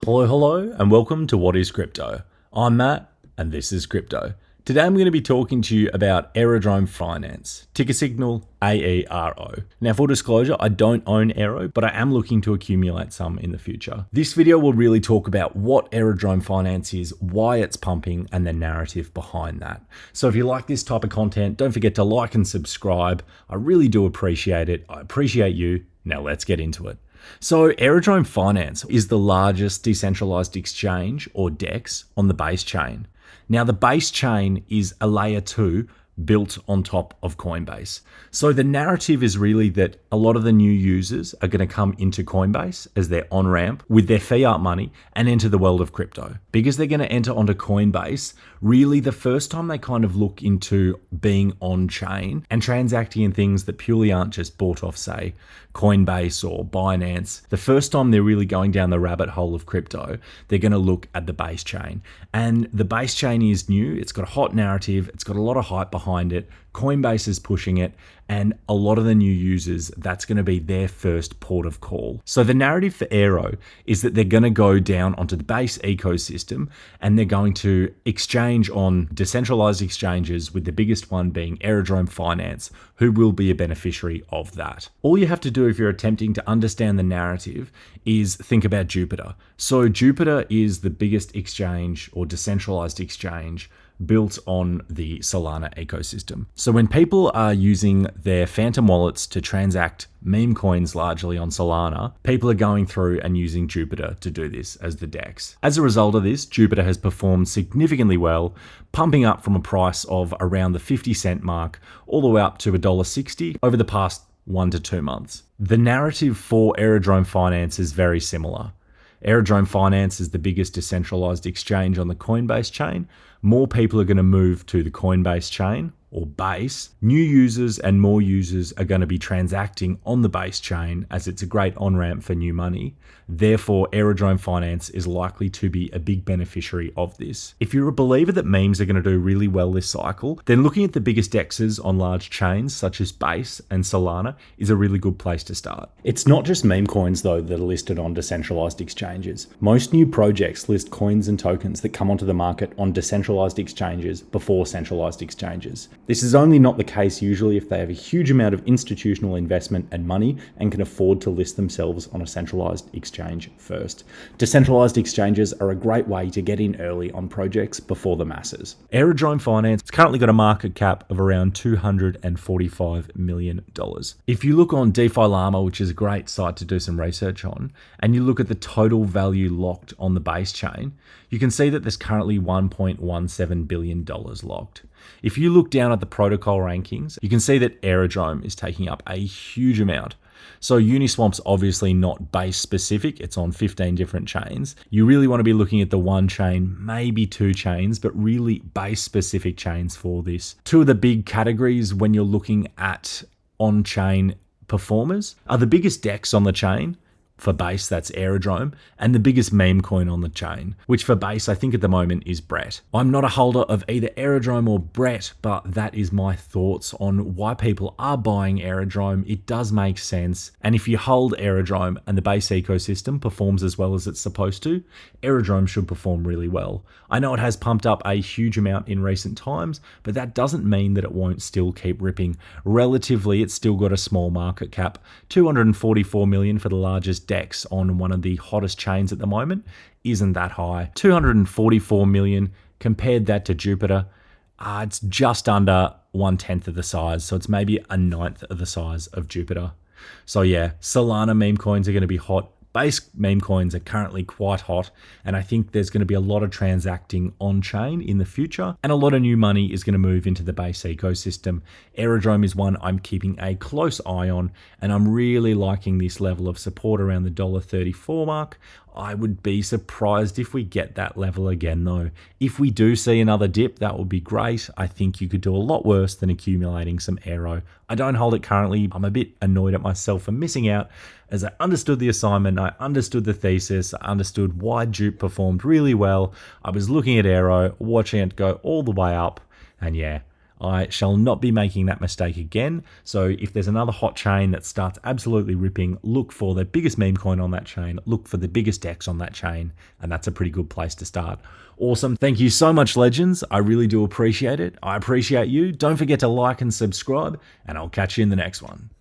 Hello, and welcome to What is Crypto? I'm Matt, and this is Crypto. Today I'm going to be talking to you about Aerodrome Finance, ticker signal AERO. Now, full disclosure, I don't own Aero, but I am looking to accumulate some in the future. This video will really talk about what Aerodrome Finance is, why it's pumping, and the narrative behind that. So if you like this type of content, don't forget to like and subscribe. I really do appreciate it. I appreciate you. Now let's get into it. So Aerodrome Finance is the largest decentralized exchange, or DEX, on the base chain. Now the base chain is a layer 2 built on top of Coinbase. So the narrative is really that a lot of the new users are going to come into Coinbase as their on-ramp with their fiat money and enter the world of crypto. Because they're going to enter onto Coinbase, really the first time they kind of look into being on-chain and transacting in things that purely aren't just bought off, say, Coinbase or Binance, the first time they're really going down the rabbit hole of crypto, they're going to look at the base chain. And the base chain is new. It's got a hot narrative. It's got a lot of hype behind it. Coinbase is pushing it, and a lot of the new users, that's going to be their first port of call. So the narrative for Aero is that they're going to go down onto the base ecosystem and they're going to exchange on decentralized exchanges, with the biggest one being Aerodrome Finance, who will be a beneficiary of that. All you have to do if you're attempting to understand the narrative is think about Jupiter. So Jupiter is the biggest exchange or decentralized exchange built on the Solana ecosystem. So when people are using their phantom wallets to transact meme coins largely on Solana, people are going through and using Jupiter to do this as the DEX. As a result of this, Jupiter has performed significantly well, pumping up from a price of around the 50-cent mark all the way up to $1.60 over the past 1 to 2 months. The narrative for Aerodrome Finance is very similar. Aerodrome Finance is the biggest decentralized exchange on the Coinbase chain. More people are going to move to the Coinbase chain, or base. New users and more users are going to be transacting on the base chain, as it's a great on-ramp for new money. Therefore, Aerodrome Finance is likely to be a big beneficiary of this. If you're a believer that memes are going to do really well this cycle, then looking at the biggest DEXs on large chains such as Base and Solana is a really good place to start. It's not just meme coins though that are listed on decentralized exchanges. Most new projects list coins and tokens that come onto the market on decentralized exchanges before centralized exchanges. This is only not the case usually if they have a huge amount of institutional investment and money and can afford to list themselves on a centralized exchange first. Decentralized exchanges are a great way to get in early on projects before the masses. Aerodrome Finance has currently got a market cap of around $245 million. If you look on DeFi Llama, which is a great site to do some research on, and you look at the total value locked on the base chain, you can see that there's currently $1.17 billion locked. If you look down at the protocol rankings, you can see that Aerodrome is taking up a huge amount. So Uniswamp's obviously not base specific, it's on 15 different chains. You really want to be looking at the one chain, maybe 2 chains, but really base specific chains for this. 2 of the big categories when you're looking at on-chain performers are the biggest DEX on the chain. For Base, that's Aerodrome, and the biggest meme coin on the chain, which for Base, I think at the moment is Brett. I'm not a holder of either Aerodrome or Brett, but that is my thoughts on why people are buying Aerodrome. It does make sense, and if you hold Aerodrome and the Base ecosystem performs as well as it's supposed to, Aerodrome should perform really well. I know it has pumped up a huge amount in recent times, but that doesn't mean that it won't still keep ripping. Relatively, it's still got a small market cap, $244 million for the largest DEX on one of the hottest chains at the moment. Isn't that high? 244 million, compared that to Jupiter, it's just under 1/10 of the size, so it's maybe a 1/9 of the size of Jupiter. So yeah, Solana meme coins are going to be hot. Base meme coins are currently quite hot, and I think there's going to be a lot of transacting on-chain in the future, and a lot of new money is going to move into the Base ecosystem. Aerodrome is one I'm keeping a close eye on, and I'm really liking this level of support around the $1.34 mark. I would be surprised if we get that level again though. If we do see another dip, that would be great. I think you could do a lot worse than accumulating some Aero. I don't hold it currently. I'm a bit annoyed at myself for missing out, as I understood the assignment, I understood the thesis, I understood why Jupe performed really well. I was looking at Aero, watching it go all the way up, and yeah, I shall not be making that mistake again. So if there's another hot chain that starts absolutely ripping, look for the biggest meme coin on that chain, look for the biggest DEX on that chain, and that's a pretty good place to start. Awesome. Thank you so much, legends. I really do appreciate it. I appreciate you. Don't forget to like and subscribe, and I'll catch you in the next one.